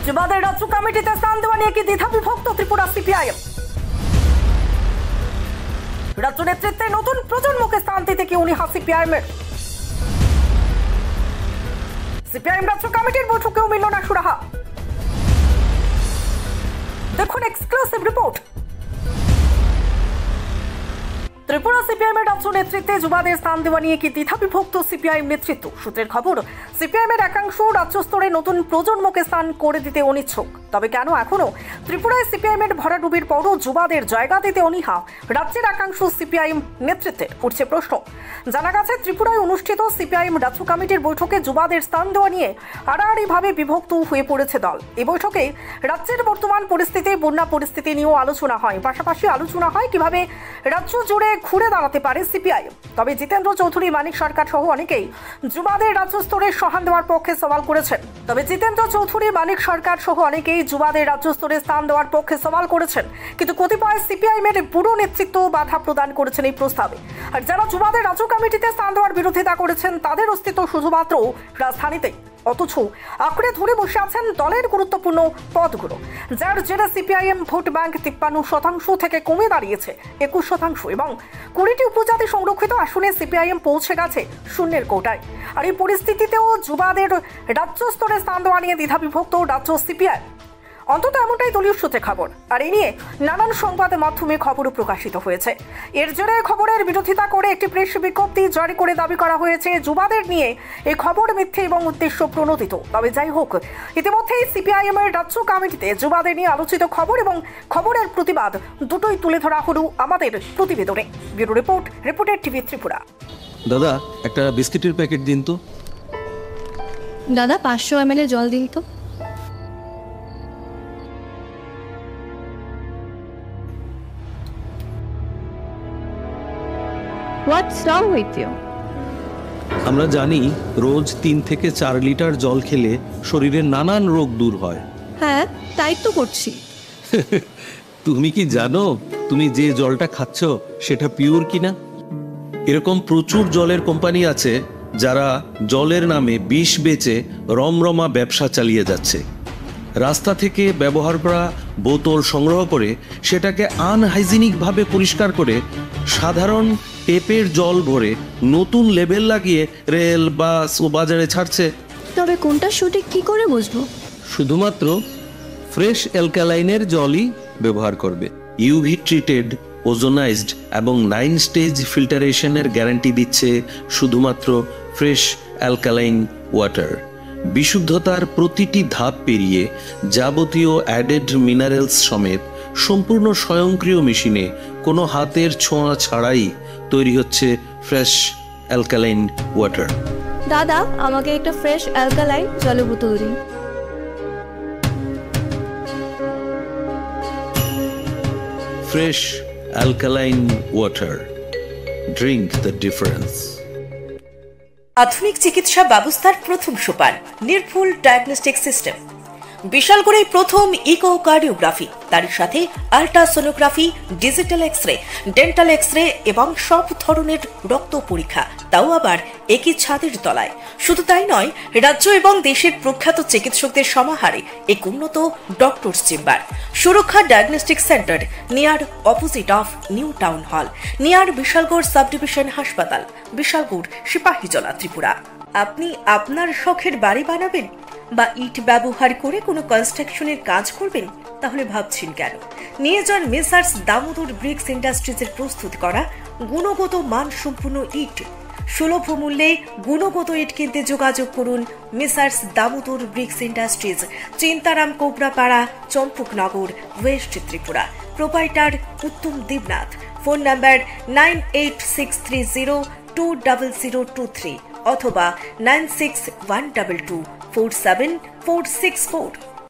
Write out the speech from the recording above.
যুবাদের রাজ্য কমিটিতে স্থান দেওয়া নিয়ে কি দ্বিধা বিভক্ত ত্রিপুরা সিপিআইএম? রাজ্য নেতৃত্বে নতুন প্রজন্মকে স্থান দিতে কি উনি সিপিআইএমের? সিপিআইএম রাজ্য কমিটির বৈঠকেও মিলল না সুরাহা। দেখুন এক্সক্লুসিভ রিপোর্ট। ত্রিপুরা সিপিআইএমের রাজ্য নেতৃত্বে যুবাদের স্থান দেওয়া নিয়ে কি দ্বিধা বিভক্ত সিপিআইএম নেতৃত্ব? সূত্রের খবর, সিপিআইএমের একাংশ রাজ্য স্তরে নতুন প্রজন্মকে স্থান করে দিতে অনিচ্ছুক। তবে কেন এখনো ত্রিপুরায় সিপিআইএমের ভরাডুবির পরও যুবাদের জায়গা দিতে অনীহা রাজ্যের একাংশ সিপিআইএম নেতৃত্বের? উঠছে প্রশ্ন। জানা গেছে, ত্রিপুরায় অনুষ্ঠিত সিপিআইএম রাজ্য কমিটির বৈঠকে যুবাদের স্থান দেওয়া নিয়ে আড়াআড়িভাবে বিভক্ত হয়ে পড়েছে দল। এই বৈঠকে রাজ্যের বর্তমান পরিস্থিতি, বন্যা পরিস্থিতি নিয়েও আলোচনা হয়। পাশাপাশি আলোচনা হয় কিভাবে রাজ্য জুড়ে ঘুরে দাঁড়াতে পারে সিপিআইএম। তবে জিতেন্দ্র চৌধুরী, মানিক সরকার সহ অনেকেই যুবাদের রাজ্য স্তরে সহান দেওয়ার পক্ষে সওয়াল করেছেন। কিন্তু কতিপয় সিপিআইএমের পুরো নেতৃত্ব বাধা প্রদান করেছেন এই প্রস্তাবে। আর যারা যুবাদের রাজ্য কমিটিতে স্থান দেওয়ার বিরোধিতা করেছেন, তাদের অস্তিত্ব শুধুমাত্র রাজধানীতে। অথচ আঁকড়ে ধরে বসে আছেন দলের গুরুত্বপূর্ণ পদগুলো, যার জেরে সিপিআইএম ভোট ব্যাংক 53% থেকে কমে দাঁড়িয়েছে 21% এবং 20টি উপজাতি সংরক্ষিত আসনে সিপিআইএম পৌঁছে গেছে শূন্যের কোটায়। আর এই পরিস্থিতিতেও যুবাদের রাজ্য স্তরে স্থান দেওয়া নিয়ে দ্বিধাবিভক্ত রাজ্য সিপিআইএম, অন্তত এমনটাই দলীয় সূত্রে খবর। আর এই নিয়ে নানান সংবাদ মাধ্যমে খবরও প্রকাশিত হয়েছে। এর জেরে খবরের বিরোধিতা করে একটি প্রেস বিজ্ঞপ্তি জারি করে দাবি করা হয়েছে যুবাদের নিয়ে এই খবর মিথ্যে এবং উদ্দেশ্য প্রণোদিত। তবে যাই হোক, ইতিমধ্যেই সিপিআইএম এর রাজ্য কমিটিতে যুবাদের নিয়ে আলোচিত খবর এবং খবরের প্রতিবাদ দুটোই তুলে ধরা হলো আমাদের প্রতিবেদনে। Bureau report, reporter TV Tripura. দাদা, একটা বিস্কিটের প্যাকেট দিন তো। দাদা 500 ml জল দিন তো। What's wrong with you? আমরা জানি রোজ 3 থেকে 4 লিটার জল খেলে শরীরের নানান রোগ দূর হয়। হ্যাঁ, তাই তো করছি। তুমি কি জানো তুমি যে জলটা খাচ্ছ সেটা পিওর কিনা? এরকম প্রচুর জলের কোম্পানি আছে যারা জলের নামে বিষ বেচে রমরমা ব্যবসা চালিয়ে যাচ্ছে। রাস্তা থেকে ব্যবহার করা বোতল সংগ্রহ করে সেটাকে আনহাইজিনিকভাবে পরিষ্কার করে সাধারণ টেপের জল ভরে নতুন লেবেল লাগিয়ে রেল, বাস ও বাজারে ছাড়ছে। তবে কোনটা সঠিক কি করে বুঝবো? শুধুমাত্র ফ্রেশ অ্যালকালাইনের জলই ব্যবহার করবে। ইউভি ট্রিটেড, ওজোনাইজড এবং 9 স্টেজ ফিল্টারেশনের গ্যারান্টি দিচ্ছে শুধুমাত্র ফ্রেশ অ্যালকালাইন ওয়াটার। বিশুদ্ধতার প্রতিটি ধাপ পেরিয়ে যাবতীয় অ্যাডেড মিনারেলস সমেত সম্পূর্ণ স্বয়ংক্রিয় মেশিনে কোনো হাতের ছোঁয়া ছাড়াই তৈরি হচ্ছে ফ্রেশ অ্যালকালাইন ওয়াটার। দাদা, আমাকে একটা ফ্রেশ অ্যালকালাইন জলের বোতল দিন। Fresh alkaline water, drink the difference. আধুনিক চিকিৎসা ব্যবস্থার প্রথম সোপান নির্ভুল ডায়াগনস্টিক সিস্টেম। বিশালগড়ে প্রথম ইকোকার্ডিওগ্রাফি, তার সাথে ultrasonography, digital X-ray, dental X-ray এবং সব ধরনের রক্ত পরীক্ষা, তাও আবার একই ছাদের তলায়। শুধু তাই নয়, রাজ্য এবং দেশের প্রখ্যাত চিকিৎসকদের সমাহারে এক উন্নত ডক্টরস চেম্বার। সুরক্ষা diagnostic centre, near opposite of new town hall, near Bishalgarh sub division হাসপাতাল, বিশালগড়, সিপাহীজলা, ত্রিপুরা। আপনি আপনার শখের বাড়ি বানাবেন বা ইট ব্যবহার করে কোনো কনস্ট্রাকশনের কাজ করবেন? তাহলে ভাবছেন কেন? নিয়ে যান মেসার্স দামোদর ব্রিক্স ইন্ডাস্ট্রিজের প্রস্তুত করা গুণগত মানসম্পন্ন ইট। সুলভ মূল্যে গুণগত ইট কিনতে যোগাযোগ করুন Messrs Damodar bricks industries, Chintaram Kobrapara, Champaknagar, west Tripura. Proprietor Uttam Debnath. Phone number 9863020023 অথবা 9612247464।